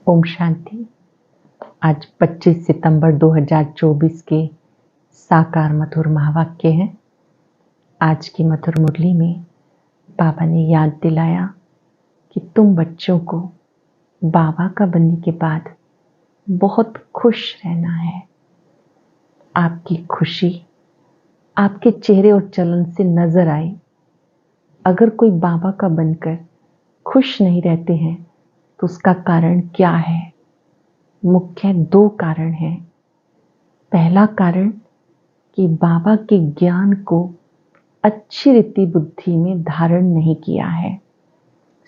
ओम शांति। आज 25 सितंबर 2024 के साकार मधुर महावाक्य हैं। आज की मधुर मुरली में बाबा ने याद दिलाया कि तुम बच्चों को बाबा का बनने के बाद बहुत खुश रहना है। आपकी खुशी आपके चेहरे और चलन से नजर आए। अगर कोई बाबा का बनकर खुश नहीं रहते हैं तो उसका कारण क्या है? मुख्य दो कारण हैं। पहला कारण कि बाबा के ज्ञान को अच्छी रीति बुद्धि में धारण नहीं किया है।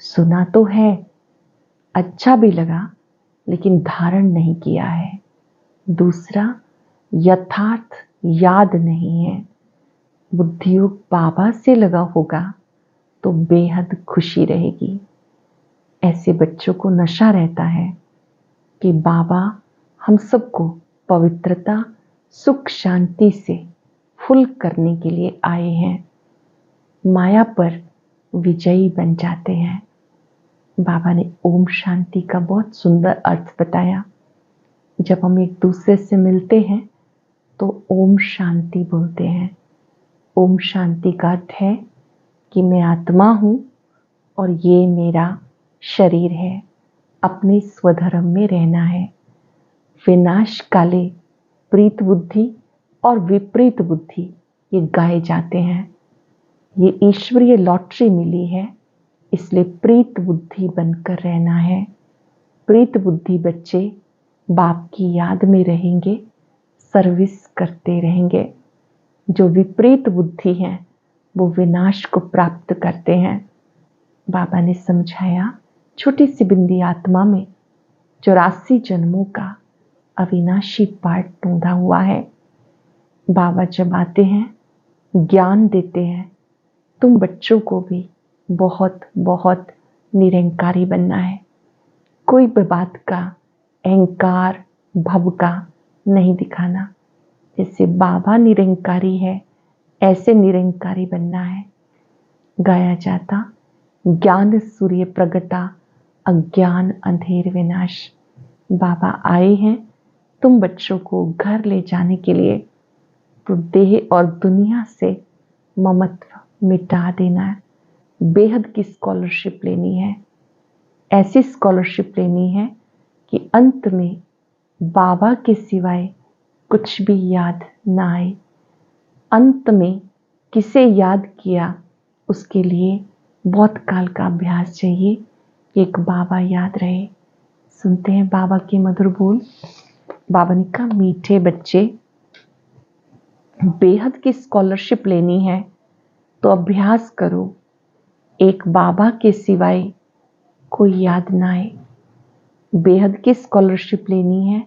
सुना तो है, अच्छा भी लगा, लेकिन धारण नहीं किया है। दूसरा, यथार्थ याद नहीं है। बुद्धियोग बाबा से लगा होगा तो बेहद खुशी रहेगी। ऐसे बच्चों को नशा रहता है कि बाबा हम सबको पवित्रता, सुख, शांति से फुल करने के लिए आए हैं। माया पर विजयी बन जाते हैं। बाबा ने ओम शांति का बहुत सुंदर अर्थ बताया। जब हम एक दूसरे से मिलते हैं तो ओम शांति बोलते हैं। ओम शांति का अर्थ है कि मैं आत्मा हूं और ये मेरा शरीर है। अपने स्वधर्म में रहना है। विनाश काले प्रीत बुद्धि और विपरीत बुद्धि ये गाए जाते हैं। ये ईश्वरीय लॉटरी मिली है, इसलिए प्रीत बुद्धि बनकर रहना है। प्रीत बुद्धि बच्चे बाप की याद में रहेंगे, सर्विस करते रहेंगे। जो विपरीत बुद्धि है वो विनाश को प्राप्त करते हैं। बाबा ने समझाया, छोटी सी बिंदी आत्मा में 84 जन्मों का अविनाशी पाठ ढूंढा हुआ है। बाबा जब आते हैं, ज्ञान देते हैं, तुम बच्चों को भी बहुत बहुत निरंकारी बनना है। कोई भी बात का अहंकार, भव का नहीं दिखाना। जैसे बाबा निरंकारी है, ऐसे निरंकारी बनना है। गाया जाता, ज्ञान सूर्य प्रगटा, अज्ञान अंधेर विनाश। बाबा आए हैं तुम बच्चों को घर ले जाने के लिए, तो देह और दुनिया से ममत्व मिटा देना है। बेहद की स्कॉलरशिप लेनी है। ऐसी स्कॉलरशिप लेनी है कि अंत में बाबा के सिवाय कुछ भी याद ना आए। अंत में किसे याद किया उसके लिए बहुत काल का अभ्यास चाहिए कि एक बाबा याद रहे। सुनते हैं बाबा के मधुर बोल। बाबा ने कहा, मीठे बच्चे, बेहद की स्कॉलरशिप लेनी है तो अभ्यास करो एक बाबा के सिवाय कोई याद ना आए। बेहद की स्कॉलरशिप लेनी है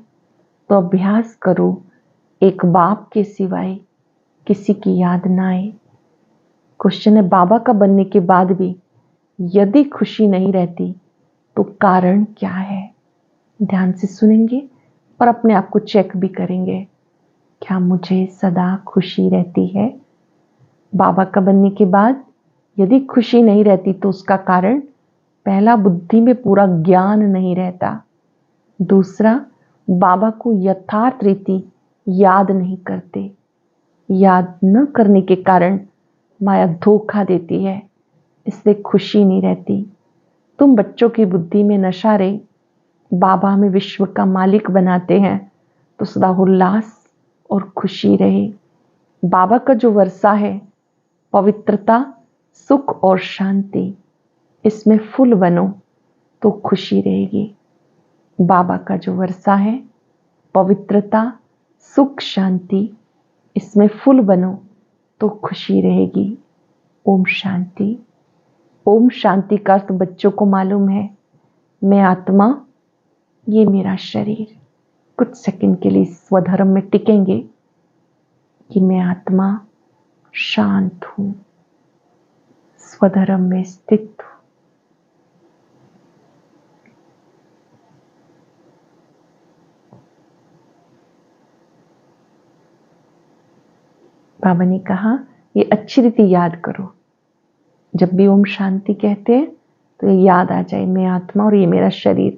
तो अभ्यास करो एक बाप के सिवाय किसी की याद ना आए। क्वेश्चन है, बाबा का बनने के बाद भी यदि खुशी नहीं रहती तो कारण क्या है? ध्यान से सुनेंगे और अपने आप को चेक भी करेंगे। क्या मुझे सदा खुशी रहती है? बाबा का बनने के बाद यदि खुशी नहीं रहती तो उसका कारण, पहला, बुद्धि में पूरा ज्ञान नहीं रहता। दूसरा, बाबा को यथार्थ रीति याद नहीं करते। याद न करने के कारण माया धोखा देती है, इसलिए खुशी नहीं रहती। तुम बच्चों की बुद्धि में नशा रहे, बाबा हमें विश्व का मालिक बनाते हैं तो सदा उल्लास और खुशी रहे। बाबा का जो वर्षा है, पवित्रता, सुख और शांति, इसमें फुल बनो तो खुशी रहेगी। बाबा का जो वर्षा है, पवित्रता, सुख, शांति, इसमें फुल बनो तो खुशी रहेगी। ओम शांति। ओम शांति का अर्थ बच्चों को मालूम है। मैं आत्मा, ये मेरा शरीर। कुछ सेकंड के लिए स्वधर्म में टिकेंगे कि मैं आत्मा शांत हूं, स्वधर्म में स्थित हूं। बाबा ने कहा, ये अच्छी रीति याद करो। जब भी ओम शांति कहते हैं तो ये याद आ जाए, मैं आत्मा और ये मेरा शरीर।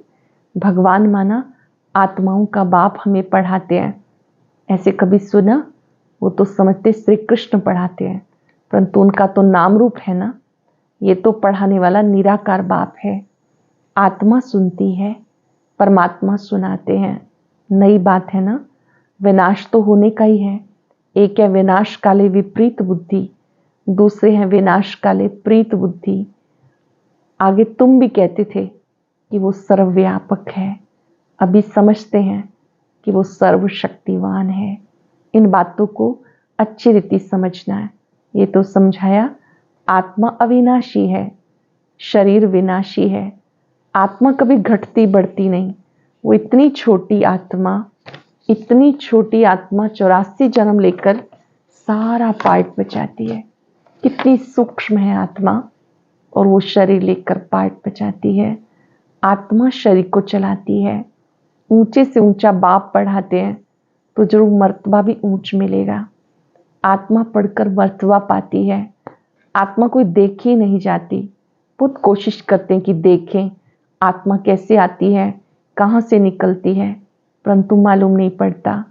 भगवान माना आत्माओं का बाप हमें पढ़ाते हैं। ऐसे कभी सुना? वो तो समझते श्री कृष्ण पढ़ाते हैं, परंतु उनका तो नाम रूप है ना। ये तो पढ़ाने वाला निराकार बाप है। आत्मा सुनती है, परमात्मा सुनाते हैं। नई बात है ना। विनाश तो होने का ही है। एक है विनाश काले विपरीत बुद्धि, दूसरे हैं विनाश काले प्रीत बुद्धि। आगे तुम भी कहते थे कि वो सर्वव्यापक है, अभी समझते हैं कि वो सर्वशक्तिवान है। इन बातों को अच्छी रीति समझना है। ये तो समझाया आत्मा अविनाशी है, शरीर विनाशी है। आत्मा कभी घटती बढ़ती नहीं। वो इतनी छोटी आत्मा 84 जन्म लेकर सारा पार्ट बचाती है। कितनी सूक्ष्म है आत्मा, और वो शरीर लेकर पार्ट बचाती है। आत्मा शरीर को चलाती है। ऊंचे से ऊंचा बाप पढ़ाते हैं तो जरूर मर्तबा भी ऊंच मिलेगा। आत्मा पढ़कर मर्तबा पाती है। आत्मा कोई देखी नहीं जाती। बहुत कोशिश करते हैं कि देखें आत्मा कैसे आती है, कहाँ से निकलती है, परंतु मालूम नहीं पड़ता।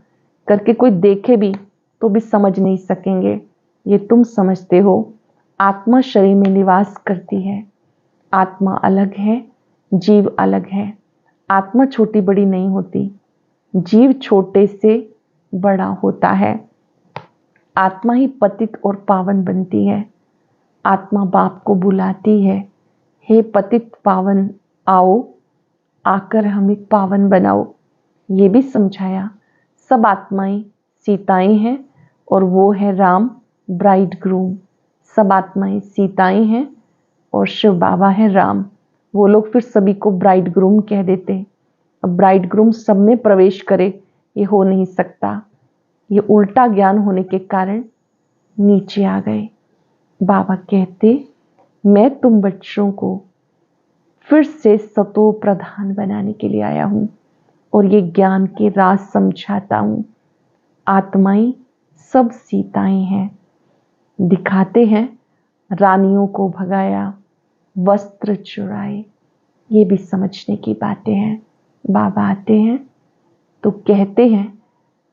करके कोई देखे भी तो भी समझ नहीं सकेंगे। ये तुम समझते हो। आत्मा शरीर में निवास करती है। आत्मा अलग है, जीव अलग है। आत्मा छोटी बड़ी नहीं होती, जीव छोटे से बड़ा होता है। आत्मा ही पतित और पावन बनती है। आत्मा बाप को बुलाती है, हे पतित पावन आओ, आकर हमें पावन बनाओ। ये भी समझाया सब आत्माएं सीताएं हैं और वो है राम ब्राइड ग्रूम। सब आत्माएं सीताएं हैं और शिव बाबा है राम। वो लोग फिर सभी को ब्राइड ग्रूम कह देते। अब ब्राइड ग्रूम सब में प्रवेश करे ये हो नहीं सकता। ये उल्टा ज्ञान होने के कारण नीचे आ गए। बाबा कहते मैं तुम बच्चों को फिर से सतो प्रधान बनाने के लिए आया हूं और ये ज्ञान के राज समझाता हूं। आत्माएं सब सीताएं हैं। दिखाते हैं रानियों को भगाया, वस्त्र चुराए। ये भी समझने की बातें हैं। बाबा आते हैं तो कहते हैं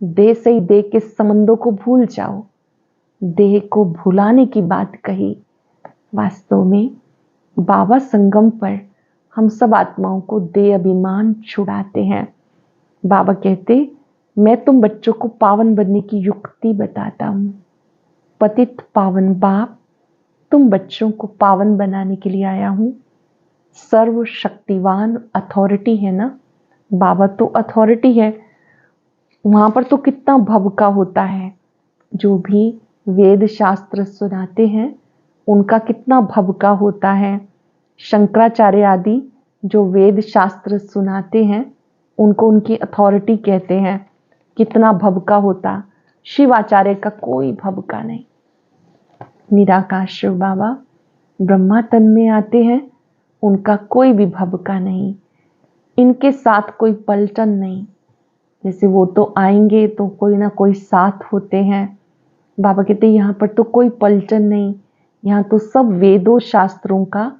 देह से ही देह के संबंधों को भूल जाओ। देह को भुलाने की बात कही। वास्तव में बाबा संगम पर हम सब आत्माओं को देह अभिमान छुड़ाते हैं। बाबा कहते मैं तुम बच्चों को पावन बनने की युक्ति बताता हूं। पतित पावन बाप तुम बच्चों को पावन बनाने के लिए आया हूं। सर्वशक्तिवान अथॉरिटी है ना। बाबा तो अथॉरिटी है। वहां पर तो कितना भवका होता है। जो भी वेद शास्त्र सुनाते हैं उनका कितना भवका होता है। शंकराचार्य आदि जो वेद शास्त्र सुनाते हैं उनको उनकी अथॉरिटी कहते हैं। कितना भवका होता। शिवाचार्य का कोई भवका नहीं। निराकार शिव बाबा ब्रह्मा तन में आते हैं, उनका कोई भी भवका नहीं। इनके साथ कोई पलटन नहीं। जैसे वो तो आएंगे तो कोई ना कोई साथ होते हैं। बाबा कहते यहाँ पर तो कोई पलटन नहीं। यहाँ तो सब वेदों शास्त्रों का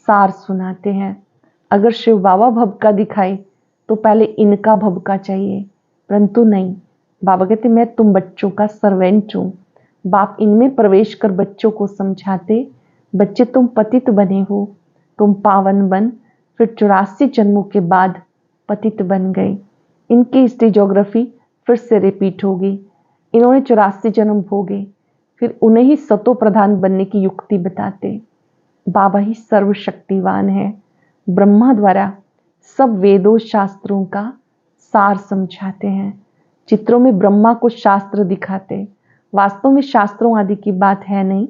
सार सुनाते हैं। अगर शिव बाबा भवका दिखाए तो पहले इनका भवका चाहिए, परंतु नहीं। बाबा कहते मैं तुम बच्चों का सर्वेंट हूं। बाप इनमें प्रवेश कर बच्चों को समझाते बच्चे तुम पतित बने हो, तुम पावन बन। फिर 84 जन्मों के बाद पतित बन गए। इनकी स्टेजोग्राफी फिर से रिपीट होगी। इन्होंने 84 जन्म भोगे, फिर उन्हें ही सतो प्रधान बनने की युक्ति बताते। बाबा ही सर्वशक्तिवान है। ब्रह्मा द्वारा सब वेदों शास्त्रों का सार समझाते हैं। चित्रों में ब्रह्मा को शास्त्र दिखाते। वास्तव में शास्त्रों आदि की बात है नहीं।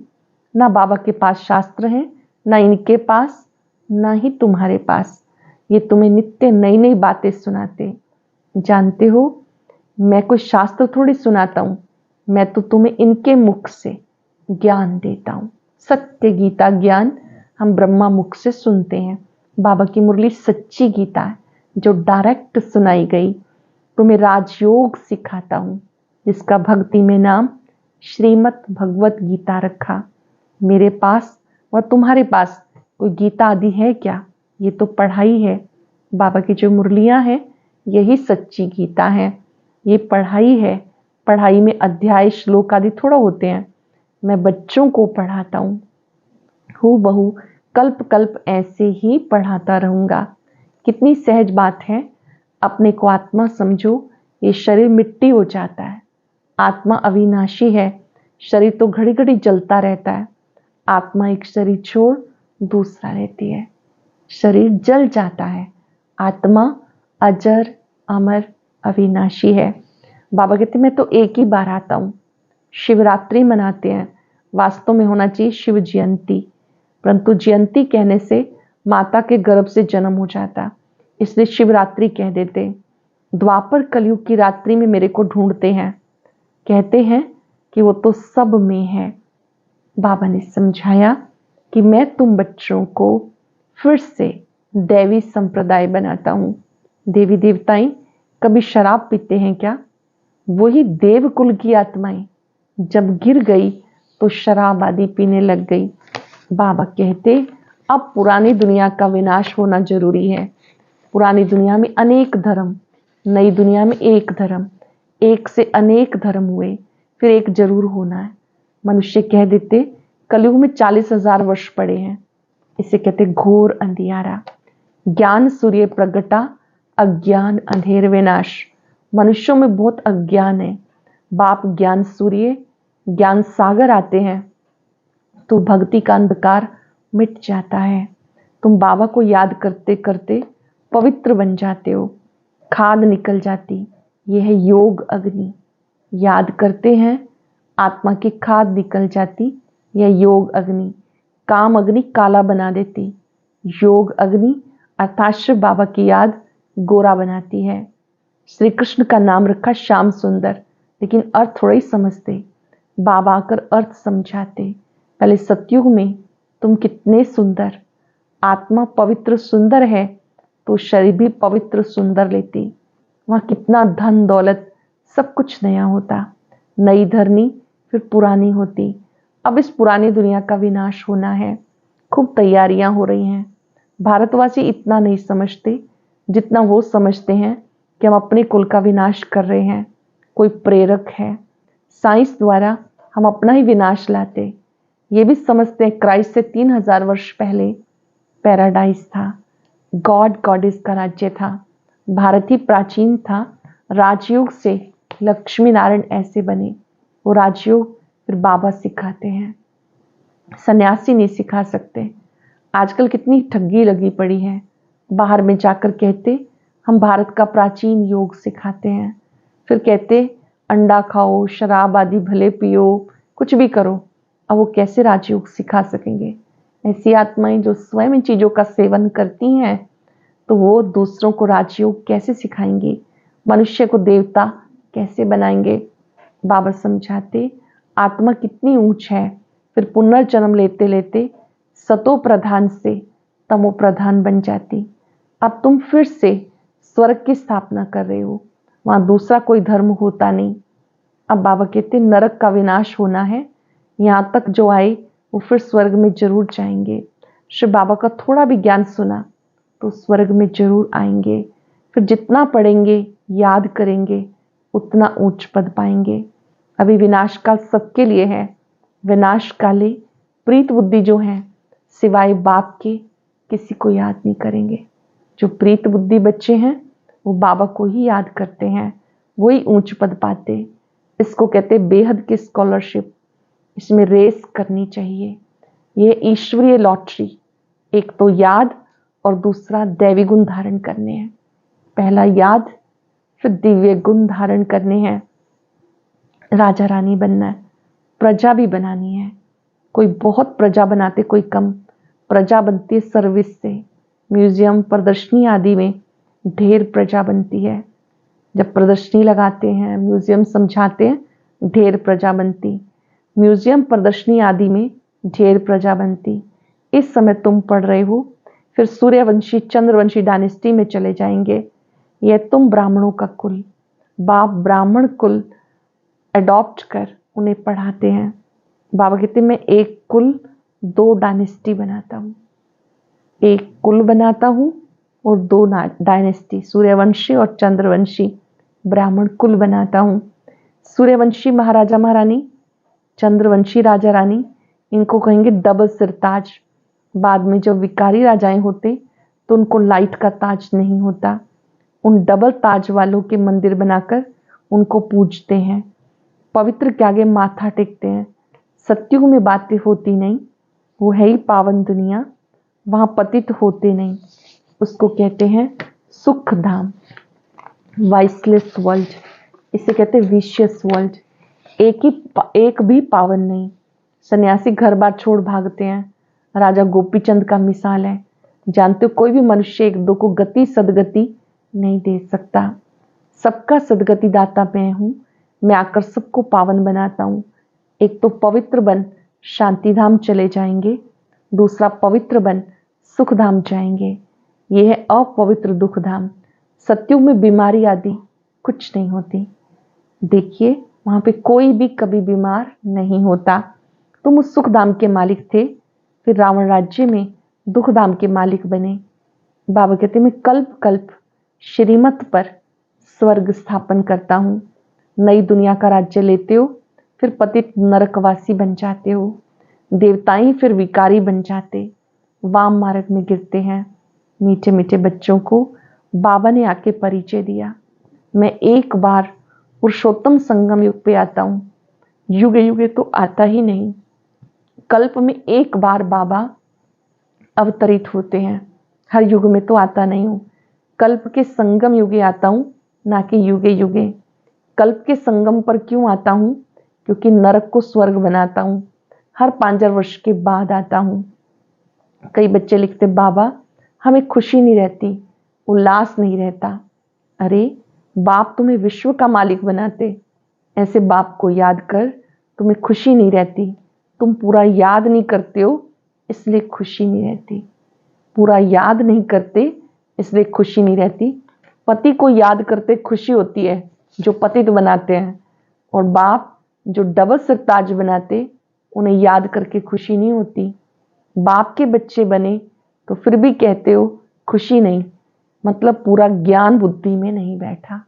ना बाबा के पास शास्त्र है, ना इनके पास, ना ही तुम्हारे पास। ये तुम्हें नित्य नई नई बातें सुनाते। जानते हो मैं कोई शास्त्र थोड़ी सुनाता हूं, मैं तो तुम्हें इनके मुख से ज्ञान देता हूं। सत्य गीता ज्ञान हम ब्रह्मा मुख से सुनते हैं। बाबा की मुरली सच्ची गीता है जो डायरेक्ट सुनाई गई। तुम्हें राजयोग सिखाता हूं जिसका भक्ति में नाम श्रीमद् भगवत गीता रखा। मेरे पास और तुम्हारे पास कोई गीता आदि है क्या? ये तो पढ़ाई है। बाबा की जो मुरलियां हैं यही सच्ची गीता है, ये पढ़ाई है। पढ़ाई में अध्याय श्लोक आदि थोड़ा होते हैं, मैं बच्चों को पढ़ाता हूँ, हूबहू कल्प कल्प ऐसे ही पढ़ाता रहूंगा। कितनी सहज बात है। अपने को आत्मा समझो, ये शरीर मिट्टी हो जाता है, आत्मा अविनाशी है। शरीर तो घड़ी घड़ी जलता रहता है, आत्मा एक शरीर छोड़ दूसरा लेती है, शरीर जल जाता है, आत्मा अजर अमर अविनाशी है। बाबा कहते मैं तो एक ही बार आता हूँ। शिवरात्रि मनाते हैं, वास्तव में होना चाहिए शिव जयंती, परंतु जयंती कहने से माता के गर्भ से जन्म हो जाता, इसलिए शिवरात्रि कह देते। द्वापर कलयुग की रात्रि में मेरे को ढूंढते हैं, कहते हैं कि वो तो सब में है। बाबा ने समझाया कि मैं तुम बच्चों को फिर से दैवी संप्रदाय बनाता हूँ। देवी देवताएं कभी शराब पीते हैं क्या? वही देवकुल की आत्माएं जब गिर गई तो शराब आदि पीने लग गई। बाबा कहते अब पुरानी दुनिया का विनाश होना जरूरी है। पुरानी दुनिया में अनेक धर्म, नई दुनिया में एक धर्म, एक से अनेक धर्म हुए, फिर एक जरूर होना है। मनुष्य कह देते कलयुग में 40,000 वर्ष पड़े हैं, इसे कहते घोर अंधियारा। ज्ञान सूर्य प्रगटा, अज्ञान अंधेर विनाश। मनुष्यों में बहुत अज्ञान है। बाप ज्ञान सूर्य, ज्ञान सागर आते हैं तो भक्ति का अंधकार मिट जाता है। तुम बाबा को याद करते करते पवित्र बन जाते हो, खाद निकल जाती। यह है योग अग्नि। याद करते हैं आत्मा की खाद निकल जाती, यह योग अग्नि। काम अग्नि काला बना देती, योग अग्नि अर्थात शिव बाबा की याद गोरा बनाती है। श्री कृष्ण का नाम रखा श्याम सुंदर, लेकिन अर्थ थोड़ा ही समझते। बाबा आकर अर्थ समझाते। पहले सतयुग में तुम कितने सुंदर, आत्मा पवित्र सुंदर है तो शरीर भी पवित्र सुंदर लेती। वहां कितना धन दौलत सब कुछ नया होता, नई धरनी फिर पुरानी होती। अब इस पुरानी दुनिया का विनाश होना है, खूब तैयारियां हो रही हैं। भारतवासी इतना नहीं समझते जितना वो समझते हैं कि हम अपने कुल का विनाश कर रहे हैं। कोई प्रेरक है, साइंस द्वारा हम अपना ही विनाश लाते। ये भी समझते हैं क्राइस्ट से 3000 वर्ष पहले पैराडाइज था, गॉड गॉडेस का राज्य था। भारत ही प्राचीन था। राजयोग से लक्ष्मी नारायण ऐसे बने। वो राजयोग फिर बाबा सिखाते हैं, सन्यासी नहीं सिखा सकते। आजकल कितनी ठगी लगी पड़ी है। बाहर में जाकर कहते हम भारत का प्राचीन योग सिखाते हैं, फिर कहते अंडा खाओ, शराब आदि भले पियो, कुछ भी करो। अब वो कैसे राजयोग सिखा सकेंगे? ऐसी आत्माएं जो स्वयं इन चीजों का सेवन करती हैं तो वो दूसरों को राजयोग कैसे सिखाएंगी? मनुष्य को देवता कैसे बनाएंगे? बाबा समझाते आत्मा कितनी ऊंच है, फिर पुनर्जन्म लेते लेते सतो प्रधान से तमो प्रधान बन जाती। अब तुम फिर से स्वर्ग की स्थापना कर रहे हो, वहां दूसरा कोई धर्म होता नहीं। अब बाबा कहते नरक का विनाश होना है, यहां तक जो आए वो फिर स्वर्ग में जरूर जाएंगे। शिव बाबा का थोड़ा भी ज्ञान सुना तो स्वर्ग में जरूर आएंगे। फिर जितना पढ़ेंगे याद करेंगे उतना ऊंच पद पाएंगे। अभी विनाश काल सबके लिए है। विनाश काले प्रीत बुद्धि जो है सिवाय बाप के किसी को याद नहीं करेंगे। जो प्रीत बुद्धि बच्चे हैं वो बाबा को ही याद करते हैं, वही ऊंच पद पाते। इसको कहते बेहद की स्कॉलरशिप। इसमें रेस करनी चाहिए। ये ईश्वरीय लॉटरी, एक तो याद और दूसरा दैवी गुण धारण करने हैं। पहला याद, फिर दिव्य गुण धारण करने हैं। राजा रानी बनना है, प्रजा भी बनानी है। कोई बहुत प्रजा बनाते, कोई कम। प्रजा बनती है सर्विस से। म्यूजियम, प्रदर्शनी आदि में ढेर प्रजा बनती है। जब प्रदर्शनी लगाते हैं, म्यूजियम समझाते हैं, ढेर प्रजा बनती। म्यूजियम, प्रदर्शनी आदि में ढेर प्रजा बनती। इस समय तुम पढ़ रहे हो, फिर सूर्यवंशी चंद्रवंशी डायनेस्टी में चले जाएंगे। यह तुम ब्राह्मणों का कुल, बाप ब्राह्मण कुल अडॉप्ट कर उन्हें पढ़ाते हैं। बाबा कहते मैं एक कुल 2 डायनेस्टी बनाता हूँ। एक कुल बनाता हूँ और 2 डायनेस्टी, सूर्यवंशी और चंद्रवंशी ब्राह्मण कुल बनाता हूँ। सूर्यवंशी महाराजा महारानी, चंद्रवंशी राजा रानी, इनको कहेंगे डबल सिर ताज। बाद में जब विकारी राजाएं होते तो उनको लाइट का ताज नहीं होता, उन डबल ताज वालों के मंदिर बनाकर उनको पूजते हैं, पवित्र के आगे माथा टेकते हैं। सत्युग में बातें होती नहीं, वो है ही पावन दुनिया, वहां पतित होते नहीं। उसको कहते हैं सुख धाम, वाइसलेस वर्ल्ड, इसे कहते हैं विशियस वर्ल्ड। एक भी पावन नहीं। सन्यासी घर बार छोड़ भागते हैं, राजा गोपीचंद का मिसाल है। जानते हो कोई भी मनुष्य एक दो को गति सदगति नहीं दे सकता। सबका सदगति दाता मैं हूं, मैं आकर सबको पावन बनाता हूं। एक तो पवित्र बन शांतिधाम चले जाएंगे, दूसरा पवित्र बन सुख धाम जाएंगे। यह है अपवित्र दुख धाम। सत्युग में बीमारी आदि कुछ नहीं होती। देखिए वहां पे कोई भी कभी बीमार नहीं होता। तुम उस सुख धाम के मालिक थे, फिर रावण राज्य में दुख धाम के मालिक बने। बाबा कहते मैं कल्प कल्प श्रीमत पर स्वर्ग स्थापन करता हूं। नई दुनिया का राज्य लेते हो, फिर पतित नरकवासी बन जाते हो। देवताएं फिर विकारी बन जाते, वाम मार्ग में गिरते हैं। मीठे मीठे बच्चों को बाबा ने आके परिचय दिया। मैं एक बार पुरुषोत्तम संगम युग पे आता हूं, युगे युगे तो आता ही नहीं। कल्प में एक बार बाबा अवतरित होते हैं, हर युग में तो आता नहीं हूं। कल्प के संगम युगे आता हूं, ना कि युगे युगे। कल्प के संगम पर क्यों आता हूं? क्योंकि नरक को स्वर्ग बनाता हूं। हर 5000 वर्ष के बाद आता हूं। कई बच्चे लिखते बाबा हमें खुशी नहीं रहती, उल्लास नहीं रहता। अरे बाप तुम्हें विश्व का मालिक बनाते, ऐसे बाप को याद कर, तुम्हें खुशी नहीं रहती। तुम पूरा याद नहीं करते हो, इसलिए खुशी नहीं रहती। पूरा याद नहीं करते इसलिए खुशी नहीं रहती। पति को याद करते खुशी होती है जो पतित बनाते हैं, और बाप जो डबल सिर ताज बनाते उन्हें याद करके खुशी नहीं होती। बाप के बच्चे बने तो फिर भी कहते हो खुशी नहीं, मतलब पूरा ज्ञान बुद्धि में नहीं बैठा।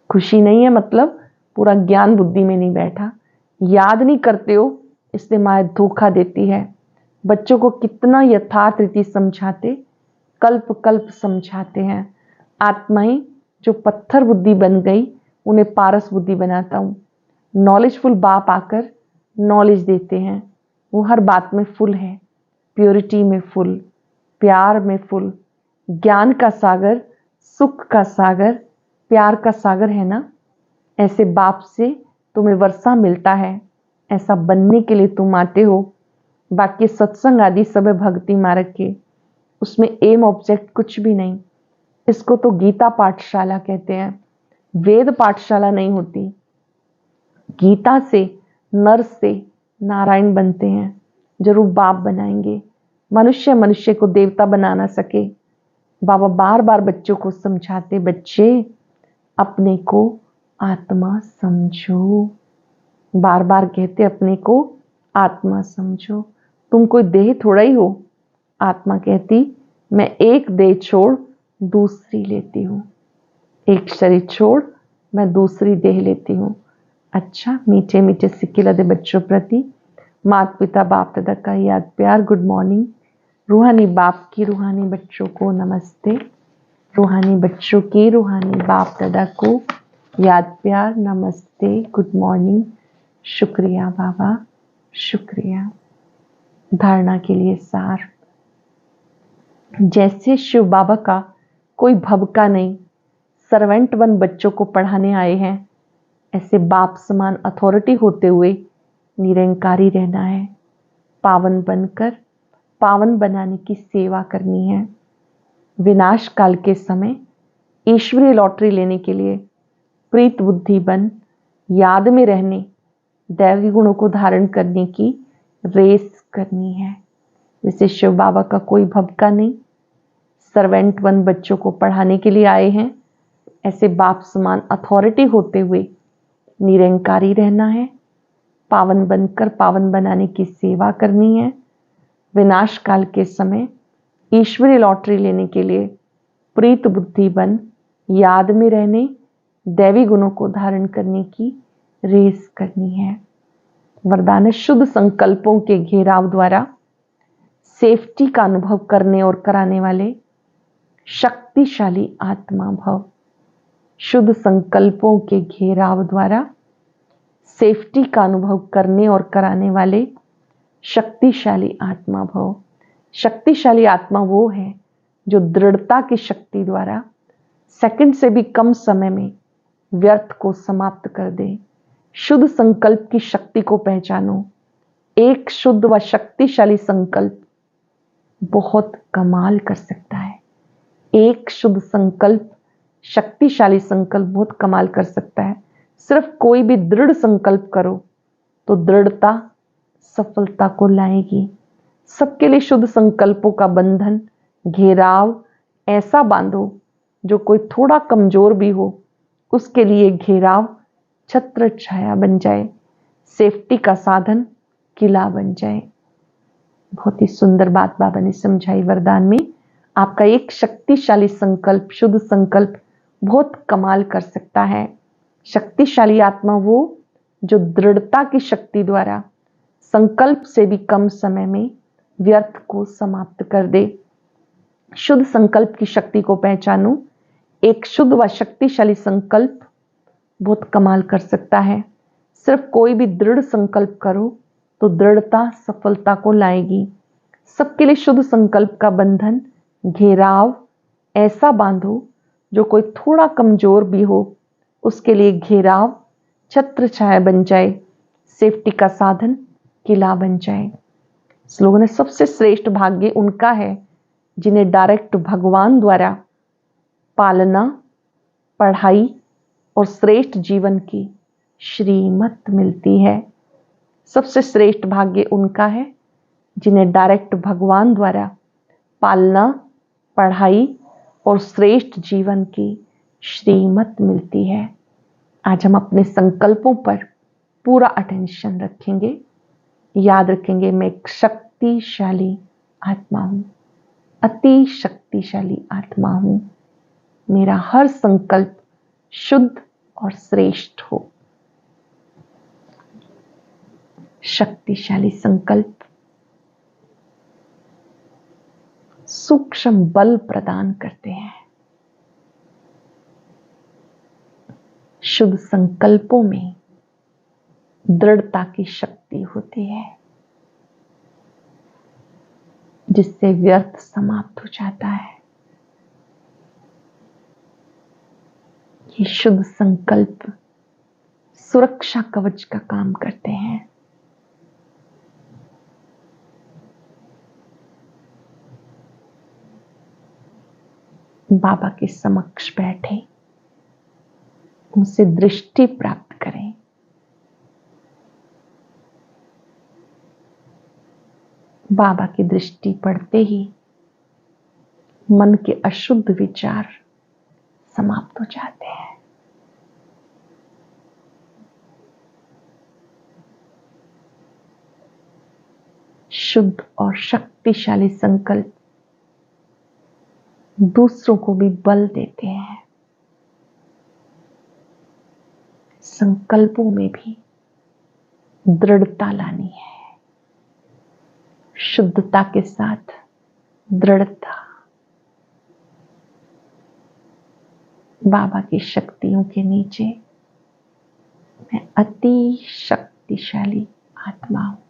खुशी नहीं है मतलब पूरा ज्ञान बुद्धि में नहीं बैठा। याद नहीं करते हो इसलिए माया धोखा देती है। बच्चों को कितना यथार्थ रीति समझाते, कल्प कल्प समझाते हैं। आत्माएं जो पत्थर बुद्धि बन गई उन्हें पारस बुद्धि बनाता हूं। नॉलेजफुल बाप आकर नॉलेज देते हैं। वो हर बात में फुल है, प्योरिटी में फुल, प्यार में फुल, ज्ञान का सागर, सुख का सागर, प्यार का सागर है ना। ऐसे बाप से तुम्हें वर्षा मिलता है, ऐसा बनने के लिए तुम आते हो। बाकी सत्संग आदि सब भक्ति मार्ग के, उसमें एम ऑब्जेक्ट कुछ भी नहीं। इसको तो गीता पाठशाला कहते हैं, वेद पाठशाला नहीं होती। गीता से नर से नारायण बनते हैं, जरूर बाप बनाएंगे। मनुष्य मनुष्य को देवता बना ना सके। बाबा बार बार बच्चों को समझाते, बच्चे अपने को आत्मा समझो। बार बार कहते अपने को आत्मा समझो। तुम कोई देह थोड़ा ही हो। आत्मा कहती मैं एक देह छोड़ दूसरी लेती हूँ, एक शरीर छोड़ मैं दूसरी देह लेती हूँ। अच्छा मीठे मीठे सिक्के लदे बच्चों प्रति माता पिता बाप दादा का याद प्यार गुड मॉर्निंग। रूहानी बाप की रूहानी बच्चों को नमस्ते। रूहानी बच्चों की रूहानी बाप दादा को याद प्यार नमस्ते गुड मॉर्निंग। शुक्रिया बाबा, शुक्रिया। धारणा के लिए सार, जैसे शिव बाबा का कोई भबका नहीं, सर्वेंट वन बच्चों को पढ़ाने आए हैं, ऐसे बाप समान अथॉरिटी होते हुए निरंकारी रहना है। पावन बनकर पावन बनाने की सेवा करनी है। विनाश काल के समय ईश्वरीय लॉटरी लेने के लिए प्रीत बुद्धि बन याद में रहने, दैवी गुणों को धारण करने की रेस करनी है। जैसे शिव बाबा का कोई भबका नहीं, सर्वेंट वन बच्चों को पढ़ाने के लिए आए हैं, ऐसे बाप समान अथॉरिटी होते हुए निरंकारी रहना है। पावन बनकर पावन बनाने की सेवा करनी है। विनाश काल के समय ईश्वरीय लॉटरी लेने के लिए प्रीत बुद्धि बन, याद में रहने, दैवी गुणों को धारण करने की रेस करनी है। वरदान है शुद्ध संकल्पों के घेराव द्वारा सेफ्टी का अनुभव करने और कराने वाले शक्तिशाली आत्मा भव। शुद्ध संकल्पों के घेराव द्वारा सेफ्टी का अनुभव करने और कराने वाले शक्तिशाली आत्मा भव। शक्तिशाली आत्मा वो है जो दृढ़ता की शक्ति द्वारा सेकंड से भी कम समय में व्यर्थ को समाप्त कर दे। शुद्ध संकल्प की शक्ति को पहचानो। एक शुद्ध व शक्तिशाली संकल्प बहुत कमाल कर सकता है। एक शुद्ध संकल्प, शक्तिशाली संकल्प बहुत कमाल कर सकता है। सिर्फ कोई भी दृढ़ संकल्प करो तो दृढ़ता सफलता को लाएगी। सबके लिए शुद्ध संकल्पों का बंधन, घेराव ऐसा बांधो जो कोई थोड़ा कमजोर भी हो उसके लिए घेराव छत्र छाया बन जाए, सेफ्टी का साधन किला बन जाए। बहुत ही सुंदर बात बाबा ने समझाई वरदान में। आपका एक शक्तिशाली संकल्प, शुद्ध संकल्प बहुत कमाल कर सकता है। शक्तिशाली आत्मा वो जो दृढ़ता की शक्ति द्वारा संकल्प से भी कम समय में व्यर्थ को समाप्त कर दे। शुद्ध संकल्प की शक्ति को पहचानो। एक शुद्ध व शक्तिशाली संकल्प बहुत कमाल कर सकता है। सिर्फ कोई भी दृढ़ संकल्प करो तो दृढ़ता सफलता को लाएगी। सबके लिए शुद्ध संकल्प का बंधन, घेराव ऐसा बांधो जो कोई थोड़ा कमजोर भी हो उसके लिए घेराव छत्र छाया बन जाए, सेफ्टी का साधन किला बन जाए। स्लोगन है सबसे श्रेष्ठ भाग्य उनका है जिन्हें डायरेक्ट भगवान द्वारा पालना, पढ़ाई और श्रेष्ठ जीवन की श्रीमत मिलती है। सबसे श्रेष्ठ भाग्य उनका है जिन्हें डायरेक्ट भगवान द्वारा पालना, पढ़ाई और श्रेष्ठ जीवन की श्रीमत मिलती है। आज हम अपने संकल्पों पर पूरा अटेंशन रखेंगे। याद रखेंगे मैं एक शक्तिशाली आत्मा हूं, अति शक्तिशाली आत्मा हूं। मेरा हर संकल्प शुद्ध और श्रेष्ठ हो। शक्तिशाली संकल्प सूक्ष्म बल प्रदान करते हैं। शुद्ध संकल्पों में दृढ़ता की शक्ति होती है जिससे व्यर्थ समाप्त हो जाता है। ये शुद्ध संकल्प सुरक्षा कवच का काम करते हैं। बाबा के समक्ष बैठे, उनसे दृष्टि प्राप्त करें। बाबा की दृष्टि पड़ते ही मन के अशुद्ध विचार समाप्त हो जाते हैं। शुद्ध और शक्तिशाली संकल्प दूसरों को भी बल देते हैं। संकल्पों में भी दृढ़ता लानी है। शुद्धता के साथ दृढ़ता। बाबा की शक्तियों के नीचे मैं अति शक्तिशाली आत्मा हूं।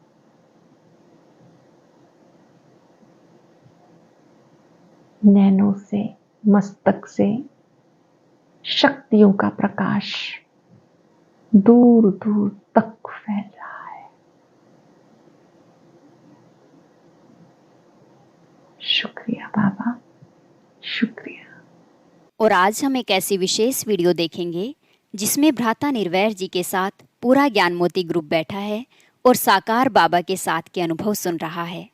नैनों से, मस्तक से शक्तियों का प्रकाश दूर दूर तक फैल रहा है। शुक्रिया बाबा, शुक्रिया। और आज हम एक ऐसी विशेष वीडियो देखेंगे जिसमें भ्राता निर्वैर जी के साथ पूरा ज्ञान मोती ग्रुप बैठा है और साकार बाबा के साथ के अनुभव सुन रहा है।